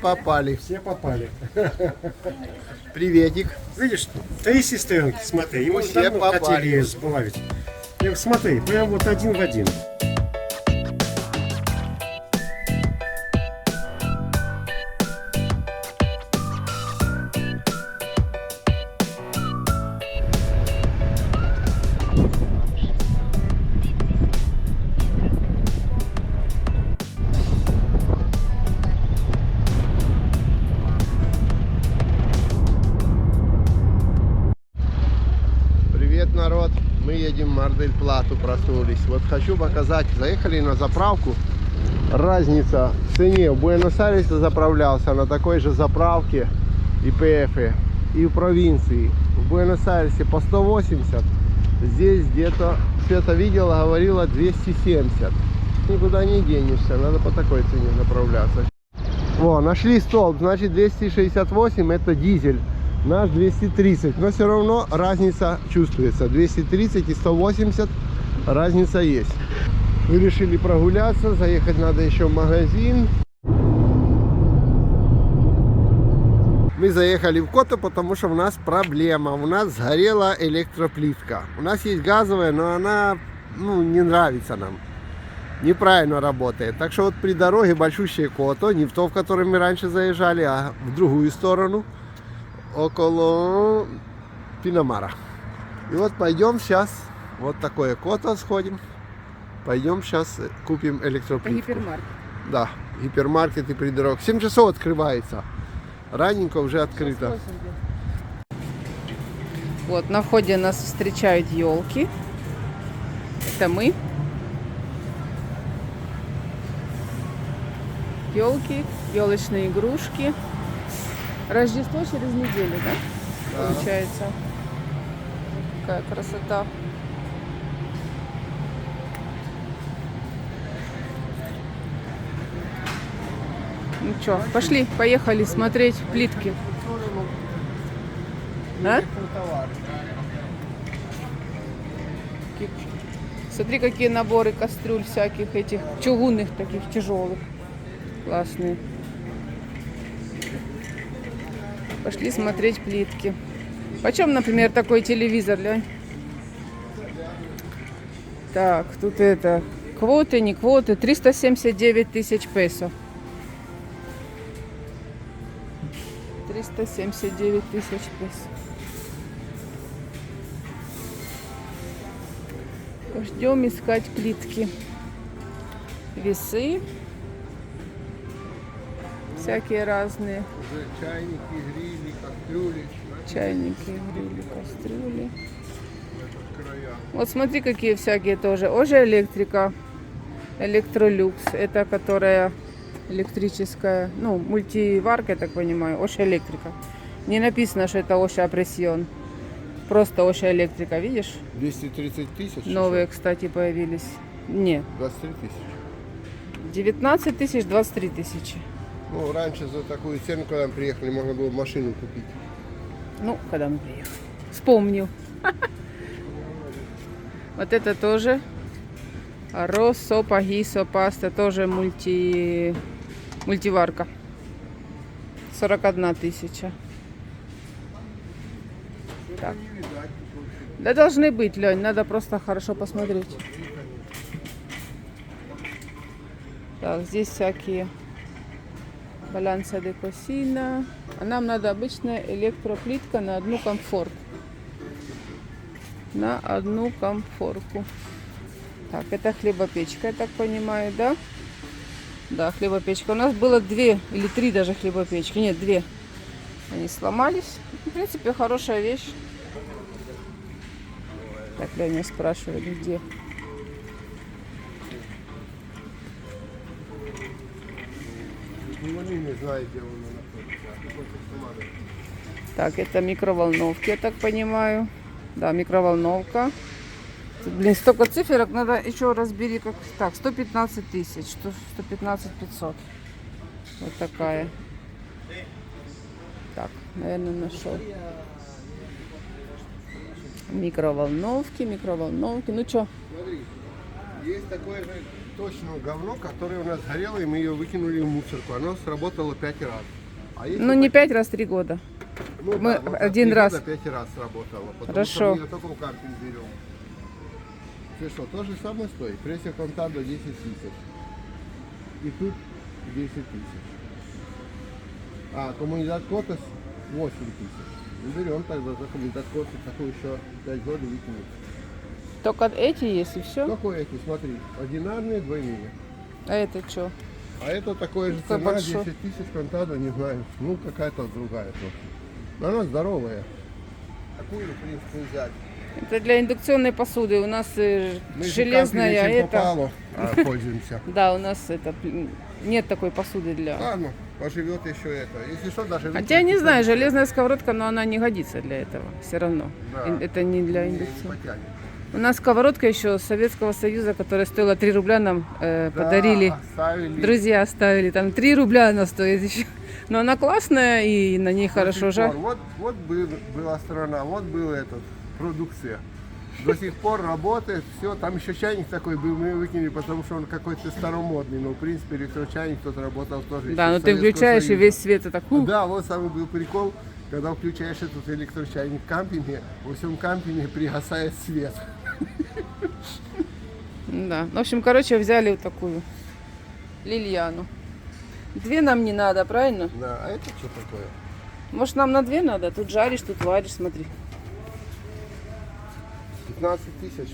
попали. Все попали. Приветик. Видишь, 3 сестренки, смотри, его Все давно попали. хотели сбавить. Смотри, прям вот один в один. Привет, народ. Мы едем в Мар-дель-Плату, проснулись. Вот хочу показать. Заехали на заправку. Разница в цене. В Буэнос-Айресе заправлялся на такой же заправке YPF и в провинции. В Буэнос-Айресе по 180. Здесь где-то, Света видела, говорила 270. Никуда не денешься. Надо по такой цене заправляться. Во, нашли столб. Значит, 268 это дизель. Наш 230, но все равно разница чувствуется. 230 и 180 разница есть. Мы решили прогуляться, заехать надо еще в магазин. Мы заехали в Коту, потому что у нас проблема. У нас сгорела электроплитка. У нас есть газовая, но она не нравится нам. Неправильно работает. Так что вот при дороге большущее Кото, не в то, в который мы раньше заезжали, а в другую сторону. Около Пинамара. И вот пойдем сейчас, вот такое Кото сходим. Пойдем сейчас купим электроплитку. Гипермаркет. Да, гипермаркет и придорог. 7 часов открывается. Раненько уже открыто. Вот, на входе нас встречают елки. Это мы. Елки, елочные игрушки. Рождество через неделю, да? Да. Получается. Какая красота. Ну что, пошли, поехали смотреть плитки. А? Смотри, какие наборы кастрюль всяких этих чугунных таких тяжелых. Классные. Пошли смотреть плитки. Почем, например, такой телевизор, глянь? Так, тут это квоты, не квоты. 379 тысяч песо. 379 тысяч песо. Пойдем искать плитки. Весы. Всякие разные. Уже чайники, грили, кастрюли. Чайники, грили, кастрюли. Вот смотри, какие всякие тоже. Уже электрика. Электролюкс. Это которая электрическая. Ну, мультиварка, я так понимаю. Оша электрика. Не написано, что это Оша Пресьон. Просто Оша электрика, видишь? 230 тысяч? Новые, кстати, появились. Не. 23 тысячи. 19 тысяч, 23 тысячи. Ну, раньше за такую цену, когда мы приехали, можно было машину купить. Ну, когда мы приехали. Вспомнил. Вот это тоже. Россо, пагисо, паста. Тоже мультиварка. 41 тысяча. Так. Да должны быть, Лень. Надо просто хорошо посмотреть. Так, здесь всякие баланса де косина. А нам надо обычная электроплитка на одну комфорт. На одну комфорку. Так, это хлебопечка, я так понимаю, да? Да, хлебопечка. У нас было 2 или 3 даже хлебопечки. Нет, 2. Они сломались. В принципе, хорошая вещь. Так, Леня спрашивает, где. Ну, они не знают, где он находится. Так, это микроволновки, я так понимаю. Да, микроволновка. Тут, блин, столько циферок, надо еще разбери, как. Так, 115 тысяч, 115 500. Вот такая. Так, наверное, нашел. Микроволновки. Ну что? Смотри, есть такое же точно говно, которое у нас горело, и мы ее выкинули в мусорку. Оно сработало 5 раз. А если Ну, не 5 раз, 3 года. ну, мы да, вот за один 3 раз. года 5 раз сработало. Потому Хорошо. что мы ее только в карпинг берем. Ты что, то же самое стоит? Прессия контадо 10 тысяч. И тут 10 тысяч. А коммунидат Котос 8 тысяч. Ну, берем тогда за коммунидат Котос такую еще 5 годов выкинуть. Только эти есть и все. Какой эти, смотри, одинарные, двойные. А это что? А это такое же Какой цена, большой. 10 тысяч контадо, не знаю. Ну, какая-то другая тоже. Но она здоровая. Такую, в принципе, взять. Это для индукционной посуды. У нас Мы же железная, каждый вечер это... попало, пользуемся. Да, у нас это нет такой посуды для... Ладно, поживет еще это. Если что, даже... Хотя я не знаю, железная сковородка, но она не годится для этого. Все равно. Да. Это не для не индукции. потянет. У нас сковородка еще с Советского Союза, которая стоила 3 рубля, нам подарили. Оставили. Друзья оставили. Там 3 рубля она стоит еще. Но она классная и на ней До хорошо сих жарить. пор. Вот была страна, вот был этот, продукция. До сих пор работает, все, там еще чайник такой был, мы его выкинули, потому что он какой-то старомодный, но в принципе электрочайник тут работал тоже. еще Да, но с ты Советского включаешь и Союза. весь свет это так. Да, вот самый был прикол, когда включаешь этот электрочайник в кампинге, во всем кампинге пригасает свет. Да. В общем, короче, взяли вот такую Лильяну. 2 нам не надо, правильно? Да, а это что такое? Может, нам на 2 надо? Тут жаришь, тут варишь, смотри. 15 тысяч.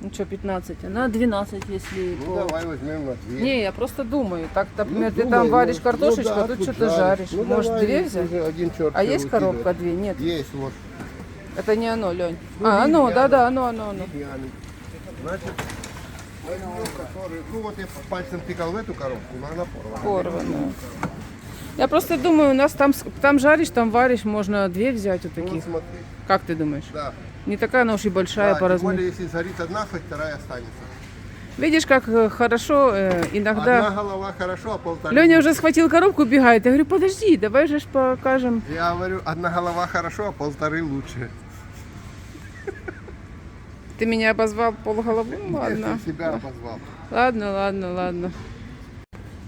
Ну что, 15? Она 12, если Ну по... давай возьмем на 2. Не, я просто думаю. Так, например, ты думай, там варишь ну, картошечку, да, а тут тут что-то жаришь. Ну, Может, давай, 2 взять? уже один черт А всё есть выкидывать. коробка 2? Нет. Есть, вот. Это не оно, Лень. Ну, А, оно, Лильяна. да-да, оно. Лильяны. Значит, возьмем, который... Ну вот я пальцем тыкал в эту коробку, но она порвана. Порванная. Я просто думаю, у нас там жаришь, там варишь, можно 2 взять вот Ну, вот таких. смотри, Как ты думаешь? да. Не такая она уж и большая Да, по тем размеру. более, если сгорит одна, хоть вторая останется. Видишь, как хорошо иногда... Одна голова хорошо, а полторы... Леня уже схватил коробку, бегает. Я говорю, подожди, давай же ж покажем. Я говорю, одна голова хорошо, а полторы лучше. Ты меня обозвал полголовы? Ну, Я ладно. себя обозвал. Ладно.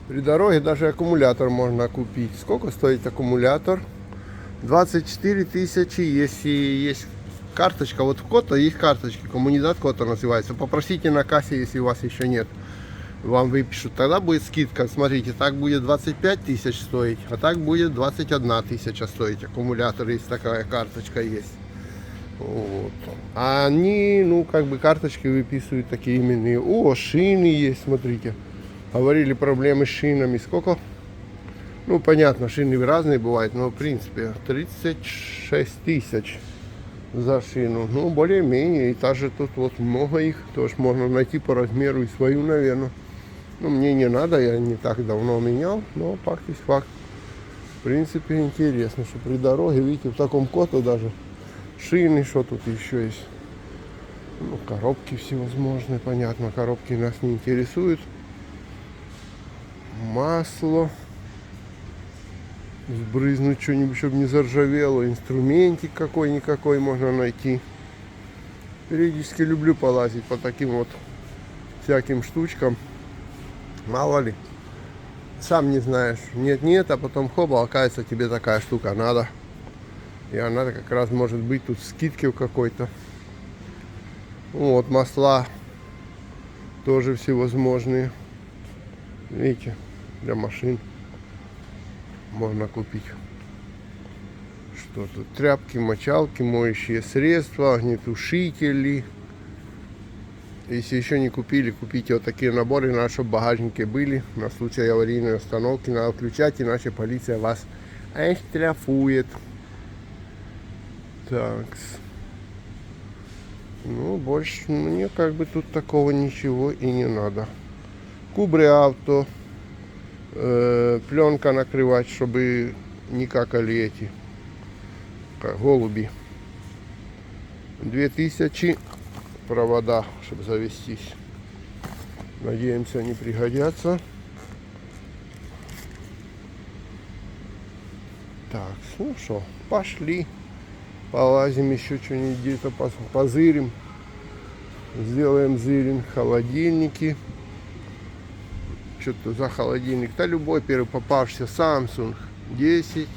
При дороге даже аккумулятор можно купить. Сколько стоит аккумулятор? 24 тысячи, если есть карточка. Вот в Кота есть карточки, коммунидат Кота называется. Попросите на кассе, если у вас еще нет. Вам выпишут. Тогда будет скидка. Смотрите, так будет 25 тысяч стоить, а так будет 21 тысяча стоить. Аккумулятор, если такая карточка есть. Вот. А они, ну, как бы карточки выписывают такие именные. О, шины есть, смотрите. Говорили, проблемы с шинами. Сколько? Ну, понятно, шины разные бывают, но в принципе 36 тысяч за шину. Ну, более-менее. И также тут вот много их. Тоже можно найти по размеру и свою, наверное. Ну, мне не надо, я не так давно менял, но факт есть факт. В принципе, интересно, что при дороге, видите, в таком Коту даже шины, что тут еще есть. Ну, коробки всевозможные, понятно, коробки нас не интересуют. Масло. Сбрызнуть что-нибудь, чтобы не заржавело. Инструментик какой-никакой можно найти. Периодически люблю полазить по таким вот всяким штучкам. Мало ли. Сам не знаешь. Нет, а потом хоба, оказывается, тебе такая штука надо. И она как раз может быть тут скидки в какой-то. Вот, масла тоже всевозможные. Видите, для машин можно купить. Что тут? Тряпки, мочалки, моющие средства, огнетушители. Если еще не купили, купите вот такие наборы, надо, чтобы в багажнике были. На случай аварийной установки надо включать, иначе полиция вас оштрафует. Так. Ну, больше мне как бы тут такого ничего и не надо. Кубры авто. Пленка накрывать, чтобы не какали эти голуби. 2000 провода, чтобы завестись. Надеемся, они пригодятся. Так, ну что, пошли. Полазим еще что-нибудь где-то, позырим. Сделаем зырин. Холодильники. что-то за холодильник. Да любой первый попавшийся. Samsung. 10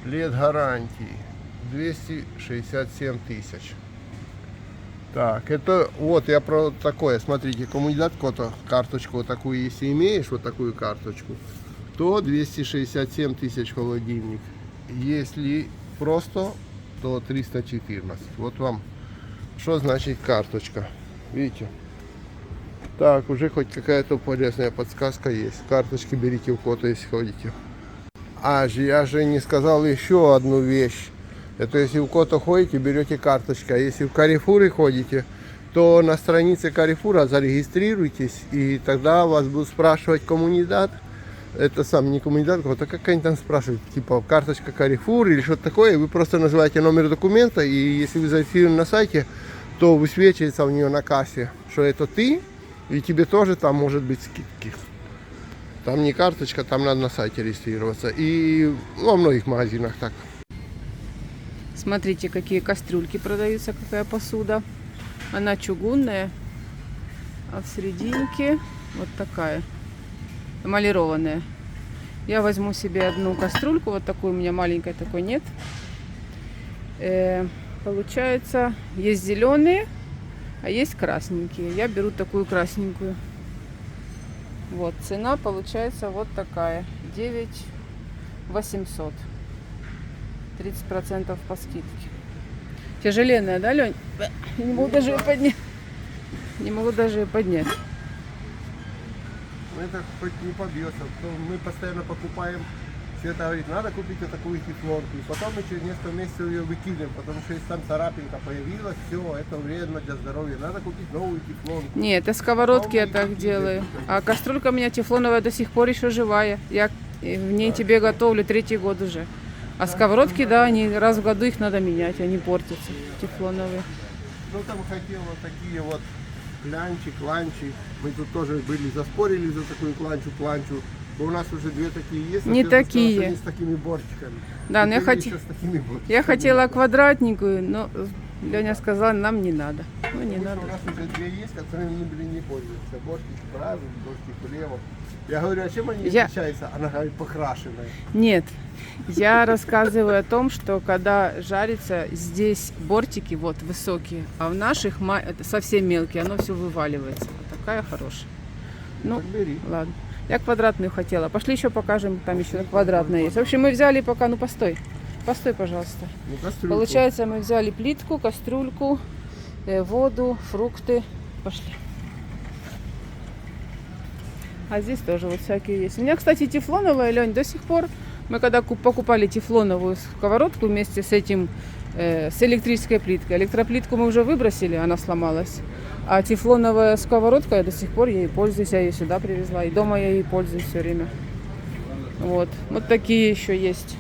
лет гарантии. 267 тысяч. Так, это вот я про такое. Смотрите, кому не дать какую-то карточку вот такую, если имеешь вот такую карточку, то 267 тысяч холодильник. Если просто, то 314. Вот вам, что значит карточка. Видите? Так, уже хоть какая-то полезная подсказка есть. Карточки берите у кого-то, если ходите. Я же не сказал еще одну вещь. Это если у кого-то ходите, берете карточку. А если в Carrefour ходите, то на странице Carrefour зарегистрируйтесь, и тогда вас будут спрашивать коммунидат. Это сам не коммунидат, а как они там спрашивают, типа карточка Carrefour или что-то такое. И вы просто называете номер документа, и если вы зарегистрированы на сайте, то высвечивается у нее на кассе, что это ты, и тебе тоже там может быть скидки. Там не карточка, там надо на сайте регистрироваться. И во многих магазинах так. Смотрите, какие кастрюльки продаются, какая посуда. Она чугунная, а в серединке вот такая, эмалированная. Я возьму себе одну кастрюльку, вот такую, у меня маленькой такой нет. Получается, есть зеленые, а есть красненькие. Я беру такую красненькую. Вот, цена получается вот такая, 9800. 30% по скидке. Тяжеленная, да, Лень? Не могу даже ее поднять. Не могу даже ее поднять. Это хоть не побьется. Мы постоянно покупаем. Света говорит, надо купить вот такую тефлонку. И потом мы через несколько месяцев ее выкидываем, потому что если там царапинка появилась, все, это вредно для здоровья. Надо купить новую тефлонку. Нет, это сковородки я так делаю. А кастрюлька у меня тефлоновая до сих пор еще живая. Я в ней тебе готовлю 3-й год уже. А сковородки, да, они раз в году их надо менять, они портятся, тефлоновые. Ну там хотел вот такие вот кланчи. Мы тут тоже были, заспорили за такую кланчу. Бо у нас уже две такие есть. Не такие. Сказала, с такими бортиками. Да, но я, я хотела квадратненькую, но Леня сказал, нам не надо. Ну не надо. У нас уже две есть, которые не пользуются. Бортик справа, бортик влево. Я говорю, а чем они отличаются? Она говорит, покрашенная. Нет, я рассказываю о том, что когда жарится, здесь бортики вот высокие, а в наших совсем мелкие, оно все вываливается. Вот такая хорошая. Ну, бери. Ладно. Я квадратную хотела. Пошли еще покажем, там еще квадратная есть. В общем, мы взяли пока, ну постой. Постой, пожалуйста. Ну, получается, мы взяли плитку, кастрюльку, воду, фрукты. Пошли. А здесь тоже вот всякие есть. У меня, кстати, тефлоновая, Лень, до сих пор. Мы когда покупали тефлоновую сковородку вместе с этим, с электрической плиткой. Электроплитку мы уже выбросили, она сломалась. А тефлоновая сковородка, я до сих пор ей пользуюсь. Я ее сюда привезла. И дома я ей пользуюсь все время. Вот. Вот такие еще есть.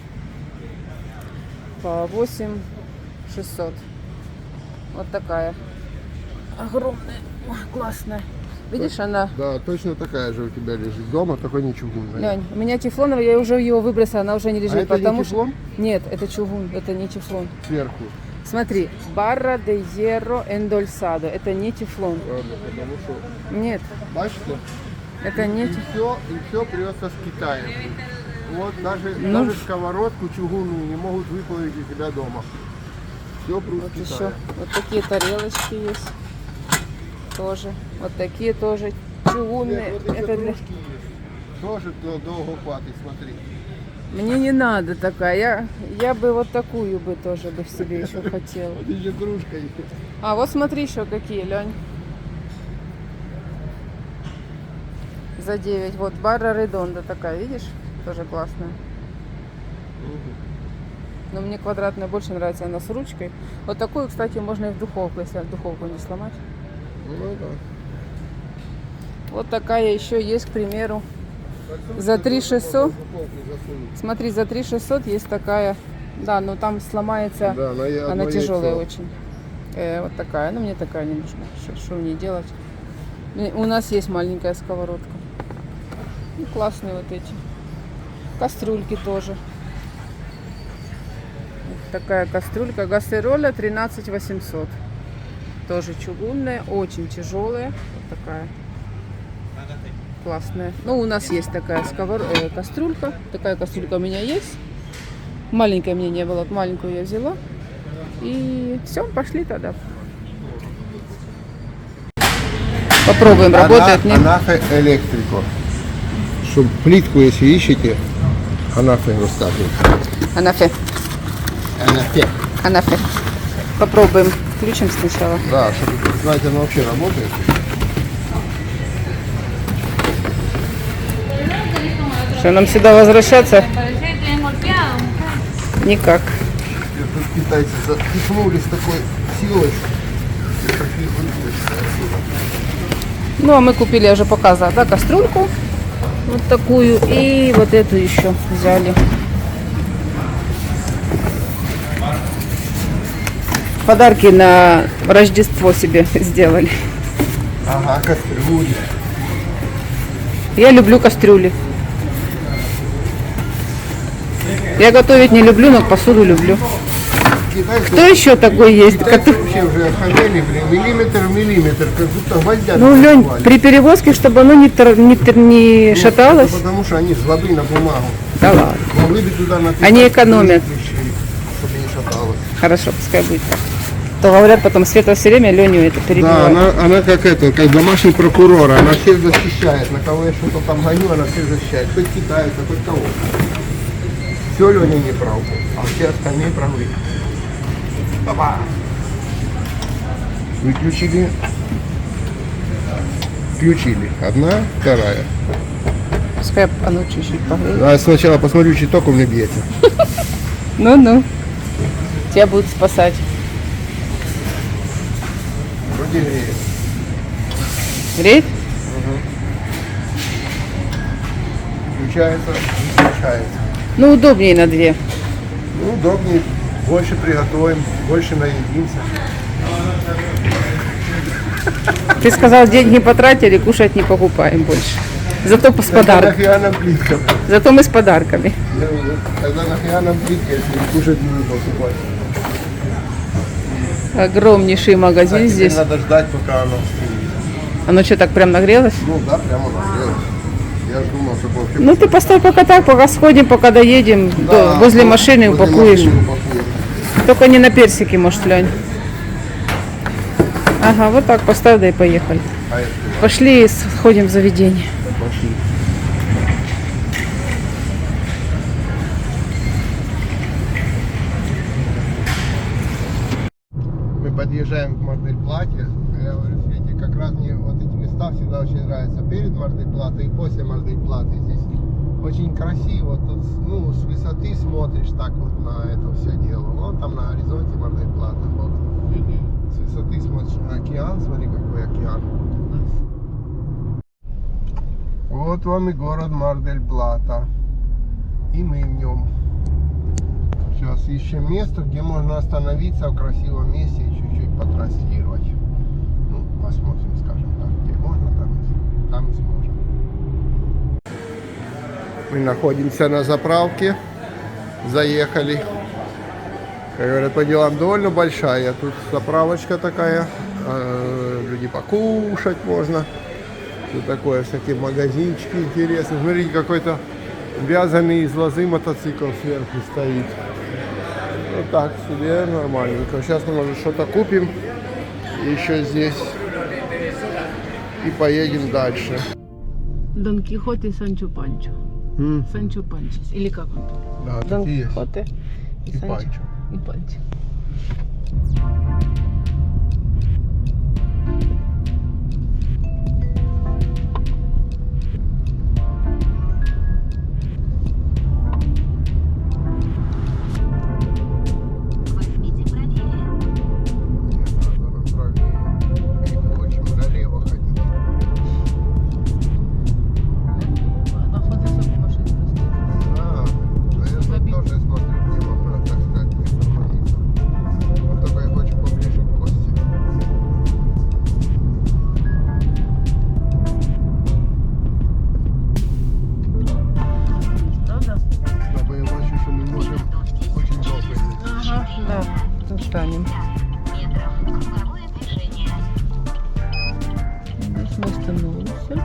По 8600. Вот такая. Огромная. Ой, классная. Видишь, она... Да, точно такая же у тебя лежит дома, такой не чугунная. Лень, у меня тефлоновая, я уже его выбросила, она уже не лежит. А это потому не тефлон? Что... Нет, это чугун, это не тефлон. Сверху. Смотри, Barra de Hierro Endolsado, это не тефлон. Ладно, потому что... Нет, Бачите? это не И тефлон. все привезется с Китая. Вот даже сковородку чугунную не могут выплавить у тебя дома. Все просто Вот Китая. еще, вот такие тарелочки есть. Тоже, вот такие тоже чугунные. Нет, вот эти Это для... кружки есть. Тоже долго хватит, смотри. Мне не надо такая, я бы вот такую бы тоже бы себе еще хотела. Вот еще кружка есть. А вот смотри еще какие, Лень. За 9. Вот Барра Редонда такая, видишь? Тоже классная. Но мне квадратная больше нравится, она с ручкой. Вот такую, кстати, можно и в духовку, если духовку не сломать. Ну да. Вот такая еще есть, к примеру. За 3600. Смотри, за 3600 есть такая. Да, но там сломается. Да, она тяжелая очень. Вот такая. Ну, мне такая не нужна. Что в ней делать? У нас есть маленькая сковородка. И классные вот эти. Кастрюльки тоже. Вот такая кастрюлька. Гассероля 13800. Тоже чугунная, очень тяжелая. Вот такая. классная. Ну, у нас есть такая кастрюлька. Такая кастрюлька у меня есть. Маленькой мне не было, вот маленькую я взяла. И все, пошли тогда. Попробуем, работает, нет? Анафе электрико. Чтобы плитку, если ищете, анафе рассказывает. Анафе. Анафе. Анафе. Попробуем. Включим сначала. Да, чтобы знать, она вообще работает. Что, нам сюда возвращаться? Никак. Тут китайцы запихнули с такой силой. Ну, а мы купили, я уже показывала, да, кастрюльку. Вот такую. И вот эту еще взяли. Подарки на Рождество себе сделали. Ага, кастрюли. Я люблю кастрюли. Я готовить не люблю, но посуду люблю. Китайцы Кто еще такой есть? вообще уже ходили, блин, миллиметр в миллиметр, как будто гвоздя. Ну, Лень, при перевозке, чтобы оно не шаталось. Потому что они жлобы на бумагу. Да ладно. Могли бы туда написать. Они экономят. Чтобы не шаталось. Хорошо, пускай будет так. То говорят, потом Света все время Леню это Да, перебивает. она как домашний прокурор, она всех защищает. На кого я что-то там гоню, она всех защищает. Хоть китайца, хоть кого. Все Леня не прав, а все остальные правы. Опа. Выключили. Включили. Одна, вторая. Пускай оно чуть-чуть погреет. А сначала посмотрю, чей ток у меня бьется. Ну-ну. Тебя будут спасать. Вроде греет. Греет? Включается, выключается. Ну, удобнее на две. Ну, удобнее. Больше приготовим, больше наедимся. Ты сказал, деньги потратили, кушать не покупаем больше. Зато с подарками. Нафига нам плитка? Зато мы с подарками. Тогда нафига нам плитка, если кушать не покупать? Огромнейший магазин Теперь здесь. надо ждать, пока оно остынет. Оно что, так прям нагрелось? Ну да, прямо нагрелось. Я же думал, что вообще... Ну, ты поставь пока так, пока сходим, пока доедем, возле машины возле упакуешь. машины упакуем. Только не на персики, может, Лень. Ага, вот так поставь, да и поехали. А это Пошли, сходим в заведение. пошли. Мы подъезжаем к Мар-дель-Плате. Я говорю, Свете, как раз мне вот эти места всегда очень нравятся. Перед Мар-дель-Платой и после Мар-дель-Платы. Здесь очень красиво. Тут, ну, с высоты смотришь так вот на это все дело. Вон там на горизонте Мар-дель-Плата. Вот. С высоты смотришь на океан. Смотри, какой океан. Вот вам и город Мар-дель-Плата. И мы в нем. Сейчас ищем место, где можно остановиться в красивом месте и чуть-чуть потранслировать. Ну, посмотрим, скажем так, где можно, там и сможем. Мы находимся на заправке. Заехали. Как говорят, по делам довольно большая. Тут заправочка такая. Люди покушать можно. Тут такое, всякие магазинчики интересные. Смотрите, какой-то вязаный из лозы мотоцикл сверху стоит. Вот так себе нормальненько. Сейчас мы, может, что-то купим еще здесь и поедем дальше. Дон Кихот и Санчо Панчо. Санчо Панчо. Или как он? Да, Дон такие есть. Кихоте И Панчо. И Панчо. Станем. Здесь мы остановимся.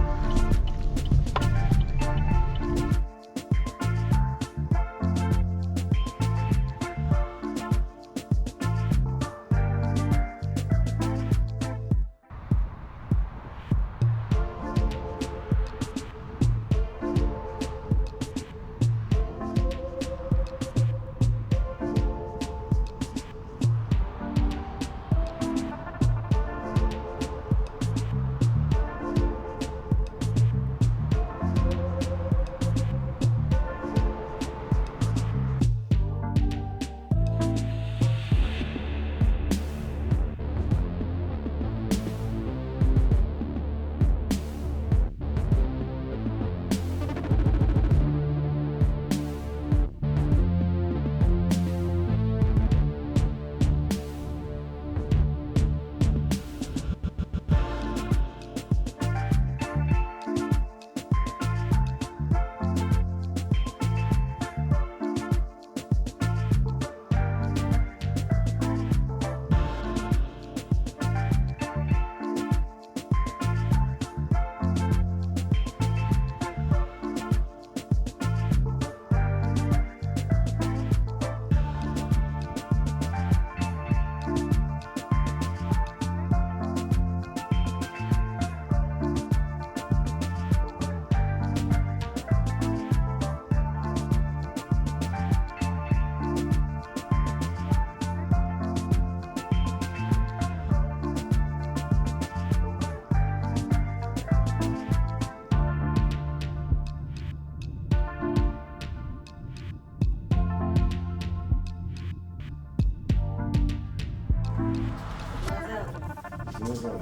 Динозавры.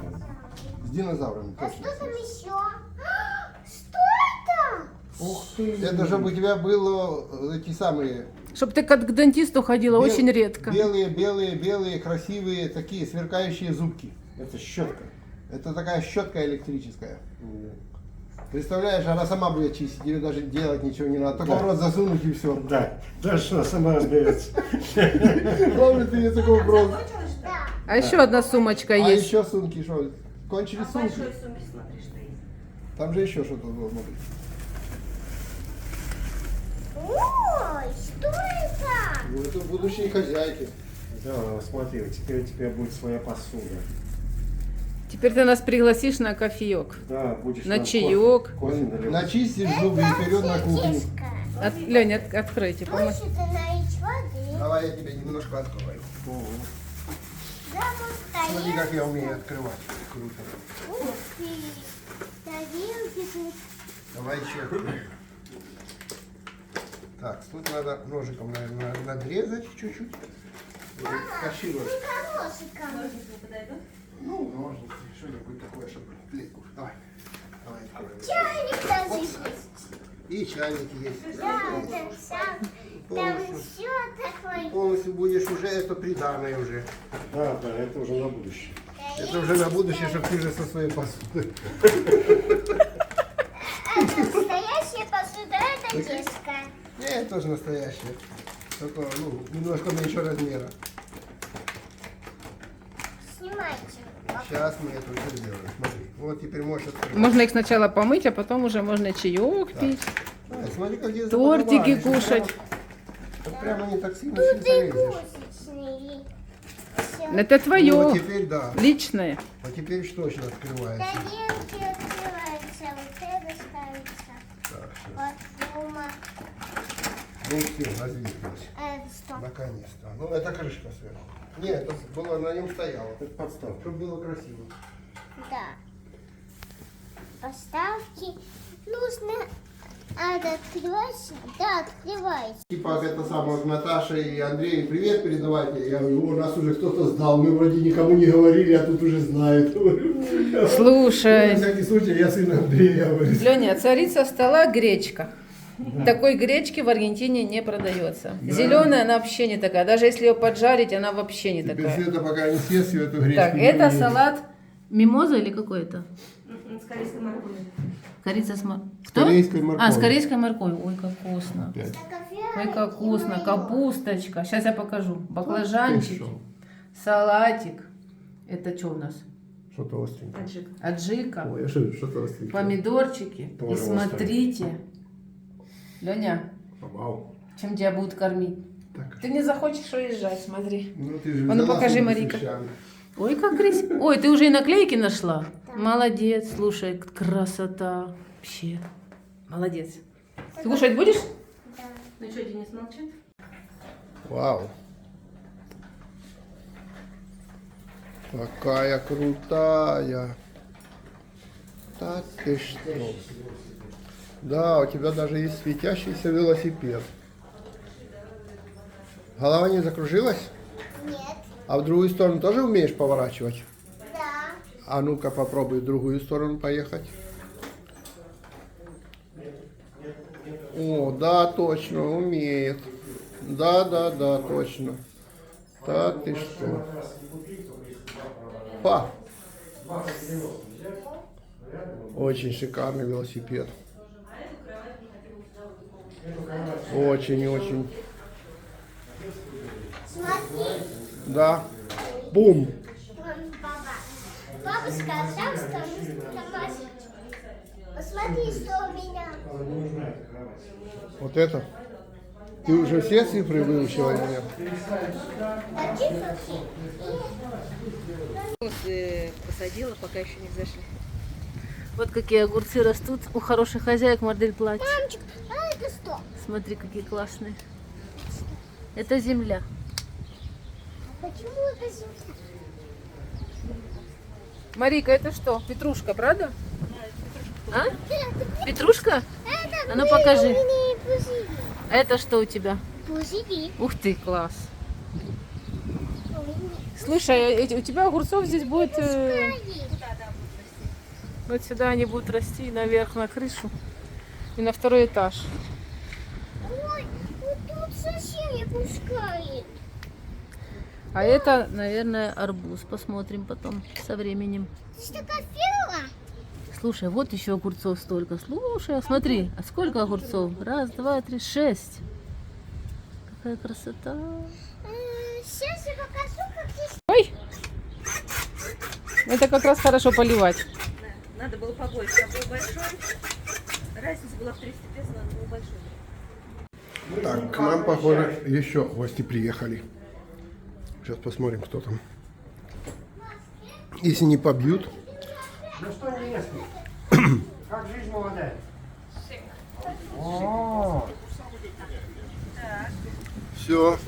С динозаврами. А Точно. что там еще? Что это? Ух ты! Это чтобы у тебя было эти самые Чтоб ты к дантисту ходила бел- очень редко. белые, красивые, такие сверкающие зубки. Это щетка. Это такая щетка электрическая. Да. Представляешь, она сама будет чистить, тебе даже делать ничего не надо. Только в рот засунуть и все. Да, дальше она сама разберется. Главное, ты не такой вопрос. Да. А еще одна сумочка А есть. еще сумки, что? Кончились В сумки? большой сумке смотри, что есть. Там же еще что-то должно быть. Ой, что это? Ну, это будущие хозяйки. Да, смотри, теперь у тебя будет своя посуда. Теперь ты нас пригласишь на кофеек. Да, будешь На нам чаек. кофе наливать. Начистишь зубы и вперед на кухню. Сердечко. Леня, откройте, помочь. Хочет налить воды. Давай я тебе немножко открою. Да, вот Смотри, как я тарелка. умею открывать. Круто. Ух ты. Тарелки тут. Давай еще. Так, тут надо ножиком, наверное, надрезать чуть-чуть. Каши ложь. Колосиком. Ножницы не подойдут? Ну, ножницы, что-нибудь такое, чтобы плитку. Давай. Давай откроем. Чайник даже есть. И чайники есть. Да, это сам. Там все такое. Полностью будешь уже, это приданное уже. Да, да, это уже на будущее. Это уже на будущее, чтобы ты же со своей посудой. Это настоящая посуда, это детская. Нет, тоже настоящее. Только, ну, немножко меньше размера. Снимайте. Сейчас мы это все сделаем. Смотри. Вот теперь можешь открыть. Можно их сначала помыть, а потом уже можно чаек Да. пить, Смотри, как здесь тортики запаковали. кушать. Прямо не так сильно Тут и залезешь. гусечные. Всё. Это Ну, твое, вот теперь да. личное. А теперь уж точно открывается. Тарелки открываются, вот это ставится. Так, всё. Вот дома. Ну все, развинулось. Это что? Наконец-то. Ну, это крышка сверху. Нет, это было, на нем стояло. Это подставка. Чтобы было красиво. Да. Поставки. Нужно открывать. Да, открывается. Типа это самое, вот Наташа и Андрей, привет передавайте. Я говорю, у нас уже кто-то сдал, мы вроде никому не говорили, а тут уже знают. На Слушай, всякий случай я сын Андрея. Говорю. Леня, царица стола гречка. Такой гречки в Аргентине не продается. Зеленая она вообще не такая. Даже если ее поджарить, она вообще не Теперь такая. Света пока не съест всю эту гречку. Так, не это уедет. салат мимоза или какой это? С корейской морковью. Корица с корейской морковью. А, с корейской морковью. Ой, как вкусно. Опять. Ой, как вкусно. Капусточка. Сейчас я покажу. Ты Баклажанчик, что? салатик. Это что у нас? Что-то остренькое. Аджик. Аджика, Ой, что-то остренькое. помидорчики. Тоже И смотрите. Леня, Вау. чем тебя будут кормить? Так. Ты не захочешь уезжать, смотри. Ну, ты же А ну, взяла покажи, сумку с Марика. вещами. Ой, как красиво. Ой, ты уже и наклейки нашла? Молодец, слушай, красота. Вообще. Молодец. Ты кушать будешь? Да. Ну что, Денис молчит? Вау. Какая крутая. Так ты что? Да, у тебя даже есть светящийся велосипед. Голова не закружилась? Нет. А в другую сторону тоже умеешь поворачивать? Да. А ну-ка попробуй в другую сторону поехать. О, да, точно, умеет. Да, точно. Да ты что? Па! Очень шикарный велосипед. Очень. Смотри. Да. Бум! Папа. Папа сказал, что нужно помазать. Посмотри, что у меня. Вот это. Ты уже все цифры выучила или нет? Такие какие. Посадила, пока еще не взошли. Вот какие огурцы растут у хороших хозяек Мардель-Плач. Мамочка, а это что? Смотри, какие классные. Это земля. Почему это земля? Марика, это что? Петрушка, правда? А? Это Петрушка? А ну покажи. А это что у тебя? Пузыри. Ух ты, класс. Слушай, у тебя огурцов здесь будет... Вот сюда они будут расти, наверх, на крышу. И на второй этаж. Ой, вот тут совсем не пускает. А это, наверное, арбуз. Посмотрим потом со временем. Ты такая фила? Слушай, вот еще огурцов столько. Слушай, а смотри, а сколько огурцов? Раз, два, три, 6. Какая красота. Сейчас я покажу, как здесь. Ой! Это как раз хорошо поливать. Надо было побольше, а был большой. Разница была в 300 песо, надо было большой. Так, к нам, похоже, еще гости приехали. Сейчас посмотрим, кто там. Если не побьют. Ну что, невестка? Как жизнь молодая? О,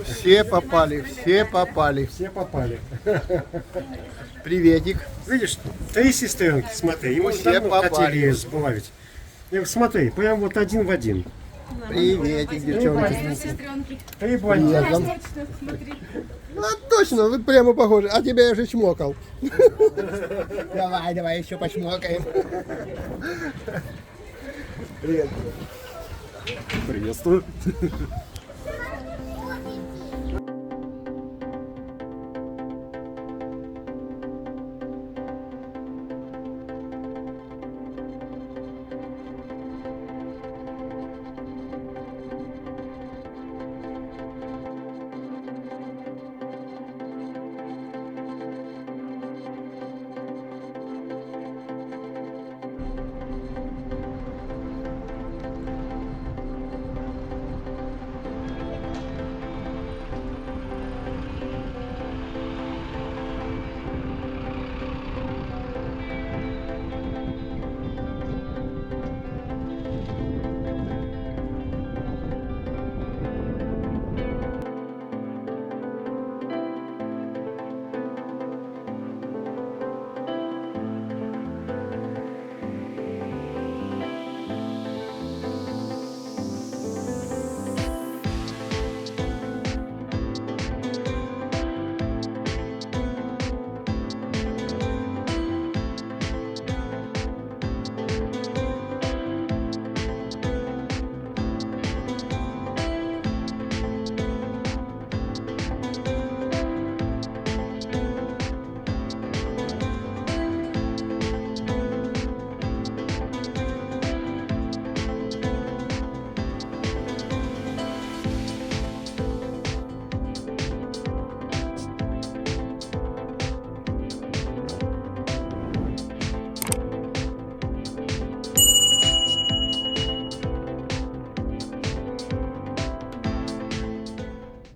Все попали, все попали. все попали. Приветик. Видишь, 3 сестренки, смотри, его Все давно попали. хотели сбавить. Смотри, прям вот один в один. Приветик, девчонки. Сестренки. 3 блондинки. Ну, точно, вы прямо похожи. А тебя я уже чмокал. Давай, давай, еще почмокаем. Привет. Приветствую.